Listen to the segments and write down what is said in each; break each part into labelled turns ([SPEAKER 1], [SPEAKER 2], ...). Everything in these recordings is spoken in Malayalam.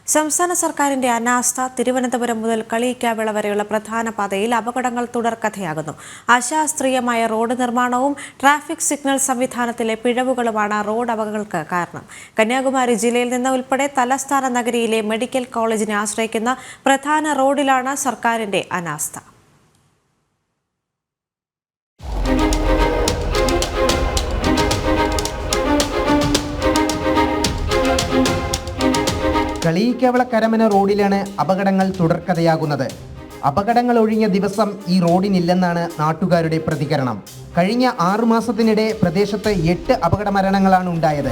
[SPEAKER 1] സംസ്ഥാന സർക്കാരിന്റെ അനാസ്ഥ തിരുവനന്തപുരം മുതൽ കളിയിക്കാവിള വരെയുള്ള പ്രധാന പാതയിൽ അപകടങ്ങൾ തുടർക്കഥയാകുന്നു. അശാസ്ത്രീയമായ റോഡ് നിർമ്മാണവും ട്രാഫിക് സിഗ്നൽ സംവിധാനത്തിലെ പിഴവുകളുമാണ് റോഡ് അപകടങ്ങൾക്ക് കാരണം. കന്യാകുമാരി ജില്ലയിൽ നിന്ന് ഉൾപ്പെടെ തലസ്ഥാന നഗരിയിലെ മെഡിക്കൽ കോളേജിനെ ആശ്രയിക്കുന്ന പ്രധാന റോഡിലാണ് സർക്കാരിന്റെ അനാസ്ഥ.
[SPEAKER 2] കളിയിക്കാവിള കരമന റോഡിലാണ് അപകടങ്ങൾ തുടർക്കഥയാകുന്നത്. അപകടങ്ങൾ ഒഴിഞ്ഞ ദിവസം ഈ റോഡിനില്ലെന്നാണ് നാട്ടുകാരുടെ പ്രതികരണം. കഴിഞ്ഞ 6 മാസത്തിനിടെ പ്രദേശത്ത് 8 അപകട മരണങ്ങളാണ് ഉണ്ടായത്.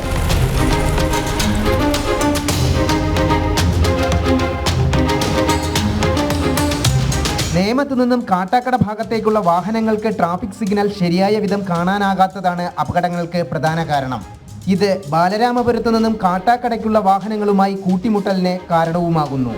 [SPEAKER 2] നേമത്തു നിന്നും കാട്ടാക്കട ഭാഗത്തേക്കുള്ള വാഹനങ്ങൾക്ക് ട്രാഫിക് സിഗ്നൽ ശരിയായ വിധം കാണാനാകാത്തതാണ് അപകടങ്ങൾക്ക് പ്രധാന കാരണം. ഇത് ബാലരാമപുരത്തു നിന്നും കാട്ടാക്കടയ്ക്കുള്ള വാഹനങ്ങളുമായി കൂട്ടിമുട്ടലിന് കാരണവുമാകുന്നു.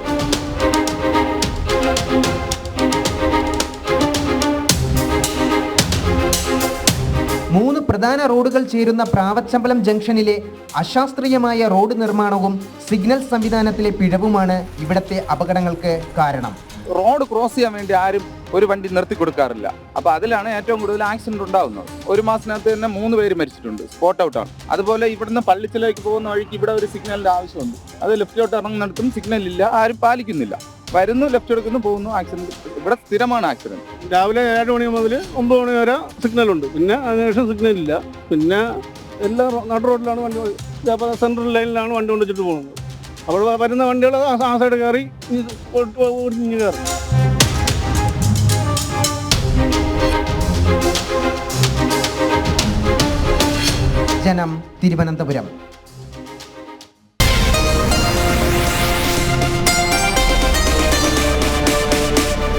[SPEAKER 2] മൂന്ന് പ്രധാന റോഡുകൾ ചേരുന്ന പ്രാവച്ചമ്പലം ജംഗ്ഷനിലെ അശാസ്ത്രീയമായ റോഡ് നിർമ്മാണവും സിഗ്നൽ സംവിധാനത്തിലെ പിഴവുമാണ് ഇവിടത്തെ അപകടങ്ങൾക്ക് കാരണം.
[SPEAKER 3] റോഡ് ക്രോസ് ചെയ്യാൻ വേണ്ടി ആരും ഒരു വണ്ടി നിർത്തി കൊടുക്കാറില്ല. അപ്പോൾ അതിലാണ് ഏറ്റവും കൂടുതൽ ആക്സിഡന്റ് ഉണ്ടാകുന്നത്. 1 മാസത്തിനകത്ത് തന്നെ 3 പേര് മരിച്ചിട്ടുണ്ട്, സ്പോട്ട് ഔട്ടാണ്. അതുപോലെ ഇവിടുന്ന് പള്ളിച്ചിലേക്ക് പോകുന്ന വഴിക്ക് ഇവിടെ ഒരു സിഗ്നലിന്റെ ആവശ്യമുണ്ട്. അത് ലെഫ്റ്റിലോട്ട് ഇറങ്ങുന്നിടത്തും സിഗ്നൽ ഇല്ല, ആരും പാലിക്കുന്നില്ല. വരുന്നു, ലെഫ്റ്റ് എടുക്കുന്നു, പോകുന്നു, ആക്സിഡന്റ്. ഇവിടെ സ്ഥിരമാണ് ആക്സിഡന്റ്.
[SPEAKER 4] രാവിലെ 7 മണി മുതൽ 9 മണി വരെ സിഗ്നലുണ്ട്, പിന്നെ അതിനുശേഷം സിഗ്നൽ ഇല്ല. പിന്നെ എല്ലാ നടു റോഡിലാണ് വണ്ടി, സെൻട്രൽ ലൈനിലാണ് വണ്ടി കൊണ്ടുവച്ചിട്ട് പോകുന്നത്. അപ്പോൾ വരുന്ന വണ്ടികൾ ആ സൈഡ് കയറി ഒടിഞ്ഞ് കയറും.
[SPEAKER 2] ജനം, തിരുവനന്തപുരം.